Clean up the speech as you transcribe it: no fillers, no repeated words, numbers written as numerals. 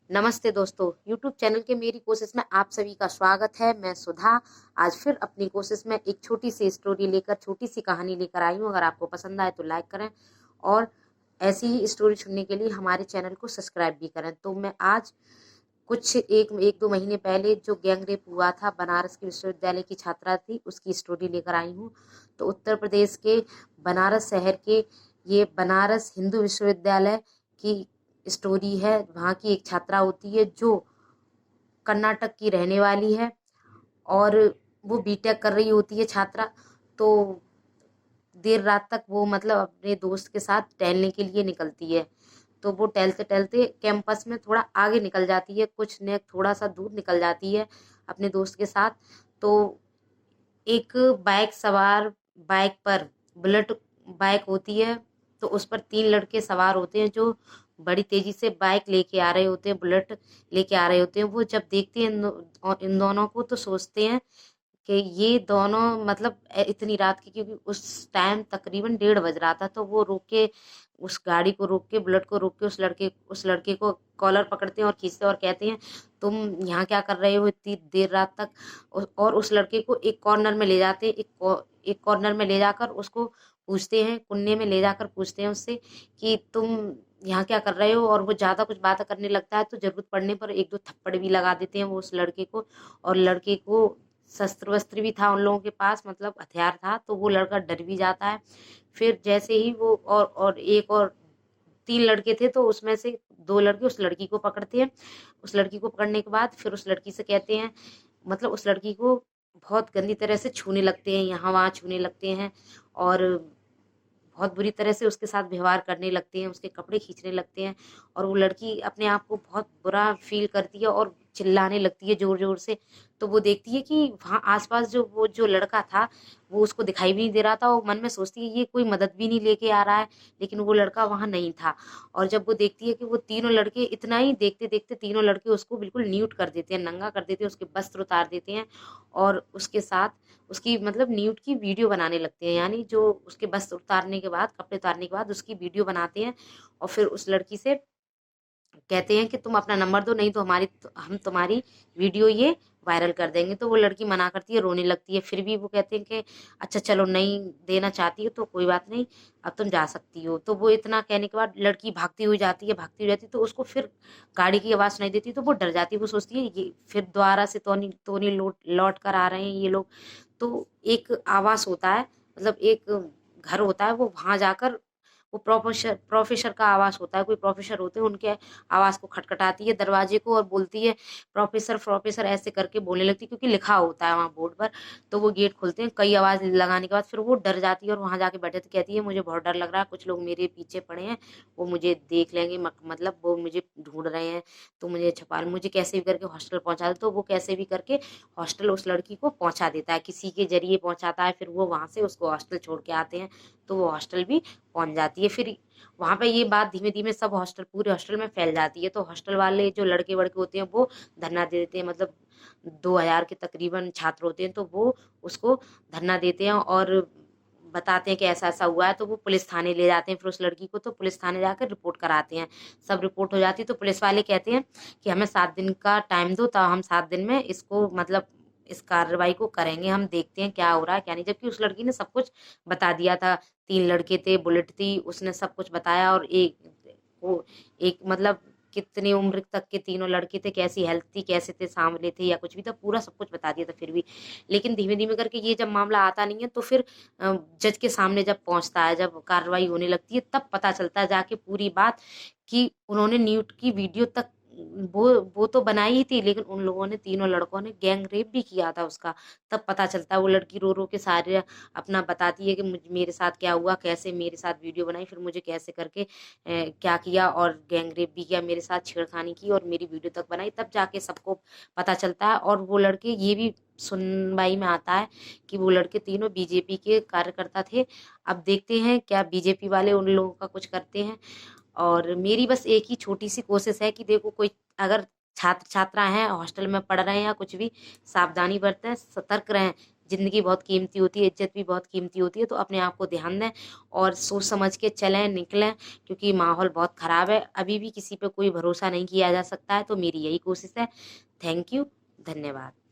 नमस्ते दोस्तों, YouTube channel के मेरी कोशिश में आप सभी का स्वागत है। मैं सुधा आज फिर अपनी कोशिश में एक छोटी सी स्टोरी लेकर, छोटी सी कहानी लेकर आई हूँ। अगर आपको पसंद आए तो लाइक करें और ऐसी ही स्टोरी सुनने के लिए हमारे चैनल को सब्सक्राइब भी करें। तो मैं आज कुछ एक दो महीने पहले जो गैंग रेप हुआ था, बनारस के विश्वविद्यालय की छात्रा थी, उसकी स्टोरी लेकर आई हूँ। तो उत्तर प्रदेश के बनारस शहर के ये बनारस हिंदू विश्वविद्यालय की स्टोरी है। वहाँ की एक छात्रा होती है जो कर्नाटक की रहने वाली है और वो बीटेक कर रही होती है छात्रा। तो देर रात तक वो मतलब अपने दोस्त के साथ टहलने के लिए निकलती है। तो वो टहलते टहलते कैंपस में थोड़ा आगे निकल जाती है, कुछ ने थोड़ा सा दूर निकल जाती है अपने दोस्त के साथ। तो एक बाइक सवार, बाइक पर बुलेट बाइक होती है, तो उस पर तीन लड़के सवार होते हैं जो बड़ी तेजी से बाइक लेके आ रहे होते हैं, बुलेट लेके आ रहे होते हैं। वो जब देखते हैं इन दोनों को तो सोचते हैं कि ये दोनों मतलब इतनी रात की, क्योंकि उस टाइम तकरीबन 1:30 बज रहा था। तो वो रोक के, उस गाड़ी को रोक के, बुलेट को रोक के उस लड़के को कॉलर पकड़ते हैं और खींचते हैं और कहते हैं तुम यहाँ क्या कर रहे हो इतनी देर रात तक। और उस लड़के को एक कॉर्नर में ले जाते हैं, एक कॉर्नर में ले जाकर उसको पूछते हैं, कुन्ने में ले जाकर पूछते हैं उससे कि तुम यहाँ क्या कर रहे हो। और वो ज़्यादा कुछ बात करने लगता है तो जरूरत पड़ने पर एक दो थप्पड़ भी लगा देते हैं वो उस लड़के को। और लड़के को शस्त्र वस्त्र भी था उन लोगों के पास, मतलब हथियार था, तो वो लड़का डर भी जाता है। फिर जैसे ही वो और एक और तीन लड़के थे, तो उसमें से दो लड़के उस लड़की को पकड़ते हैं। उस लड़की को पकड़ने के बाद फिर उस लड़की से कहते हैं, मतलब उस लड़की को बहुत गंदी तरह से छूने लगते हैं, यहाँ वहाँ छूने लगते हैं और बहुत बुरी तरह से उसके साथ व्यवहार करने लगते हैं, उसके कपड़े खींचने लगते हैं। और वो लड़की अपने आप को बहुत बुरा फील करती है और चिल्लाने लगती है जोर जोर से। तो वो देखती है कि वहाँ आसपास जो लड़का था वो उसको दिखाई भी नहीं दे रहा था, और मन में सोचती है ये कोई मदद भी नहीं लेके आ रहा है, लेकिन वो लड़का वहाँ नहीं था। और जब वो देखती है कि वो तीनों लड़के, इतना ही देखते देखते तीनों लड़के उसको बिल्कुल न्यूट कर देते हैं, नंगा कर देते हैं, उसके वस्त्र उतार देते हैं और उसके साथ उसकी मतलब न्यूड की वीडियो बनाने लगते हैं। यानी जो उसके वस्त्र उतारने के बाद, कपड़े उतारने के बाद उसकी वीडियो बनाते हैं। और फिर उस लड़की से कहते हैं कि तुम अपना नंबर दो, नहीं तो हम तुम्हारी वीडियो ये वायरल कर देंगे। तो वो लड़की मना करती है, रोने लगती है। फिर भी वो कहते हैं कि अच्छा चलो, नहीं देना चाहती हो तो कोई बात नहीं, अब तुम जा सकती हो। तो वो इतना कहने के बाद लड़की भागती हुई जाती है, भागती हुई जाती है। तो उसको फिर गाड़ी की आवाज़ सुनाई देती है, तो वो डर जाती है। वो सोचती है ये फिर दोबारा से तो नहीं लौट लौट कर आ रहे हैं ये लोग। तो एक आवास होता है, मतलब एक घर होता है, वो वहां जाकर, वो प्रोफेसर का आवास होता है, कोई प्रोफेसर होते हैं, उनके आवास को खटखटाती है दरवाजे को और बोलती है प्रोफेसर प्रोफेसर, ऐसे करके बोलने लगती है, क्योंकि लिखा होता है वहाँ बोर्ड पर। तो वो गेट खोलते हैं, कई आवाज लगाने के बाद फिर वो डर जाती है और वहां जाके बैठे तो कहती है मुझे बहुत डर लग रहा है, कुछ लोग मेरे पीछे पड़े हैं, वो मुझे देख लेंगे, मतलब वो मुझे ढूंढ रहे हैं, तो मुझे छुपा लो, मुझे कैसे भी करके हॉस्टल पहुंचा दे। तो वो कैसे भी करके हॉस्टल उस लड़की को पहुंचा देता है, किसी के जरिए पहुंचाता है। फिर वो वहां से उसको हॉस्टल छोड़ के आते हैं, तो वो हॉस्टल भी पहुंच जाती है। फिर वहां पे ये बात धीमे धीमे सब हॉस्टल, पूरे हॉस्टल में फैल जाती है। तो हॉस्टल वाले जो लड़के वड़के होते हैं वो धरना दे देते हैं, मतलब 2000 के तकरीबन छात्र होते हैं, तो वो उसको धरना देते हैं और बताते हैं कि ऐसा ऐसा हुआ है। तो वो पुलिस थाने ले जाते हैं फिर उस लड़की को, तो पुलिस थाने जाकर रिपोर्ट कराते हैं। सब रिपोर्ट हो जाती है तो पुलिस वाले कहते हैं कि हमें 7 दिन का टाइम दो, तो हम 7 दिन में इसको मतलब इस कार्रवाई को करेंगे, हम देखते हैं क्या हो रहा है क्या नहीं। जबकि उस लड़की ने सब कुछ बता दिया था, तीन लड़के थे, बुलेट थी, उसने सब कुछ बताया। और एक मतलब कितनी उम्र तक के तीनों लड़के थे, कैसी हेल्थ थी, कैसे थे, सांवले थे या कुछ भी था, पूरा सब कुछ बता दिया था। फिर भी लेकिन धीमे धीमे करके ये जब मामला आता नहीं है, तो फिर जज के सामने जब पहुंचता है, जब कार्रवाई होने लगती है, तब पता चलता है जाके पूरी बात कि उन्होंने न्यूट की वीडियो तक, वो तो बनाई ही थी, लेकिन उन लोगों ने, तीनों लड़कों ने गैंग रेप भी किया था उसका। तब पता चलता है, वो लड़की रो रो के सारे अपना बताती है कि मेरे साथ क्या हुआ, कैसे मेरे साथ वीडियो बनाई, फिर मुझे कैसे करके क्या किया और गैंग रेप भी किया, मेरे साथ छेड़खानी की और मेरी वीडियो तक बनाई। तब जाके सबको पता चलता है। और वो लड़के, ये भी सुनवाई में आता है कि वो लड़के तीनों बीजेपी के कार्यकर्ता थे। अब देखते हैं क्या बीजेपी वाले उन लोगों का कुछ करते हैं। और मेरी बस एक ही छोटी सी कोशिश है कि देखो, कोई अगर छात्र छात्रा हैं, हॉस्टल में पढ़ रहे हैं या कुछ भी, सावधानी बरतें, सतर्क रहें। ज़िंदगी बहुत कीमती होती है, इज्जत भी बहुत कीमती होती है। तो अपने आप को ध्यान दें और सोच समझ के चलें, निकलें, क्योंकि माहौल बहुत ख़राब है। अभी भी किसी पे कोई भरोसा नहीं किया जा सकता है, तो मेरी यही कोशिश है। थैंक यू, धन्यवाद।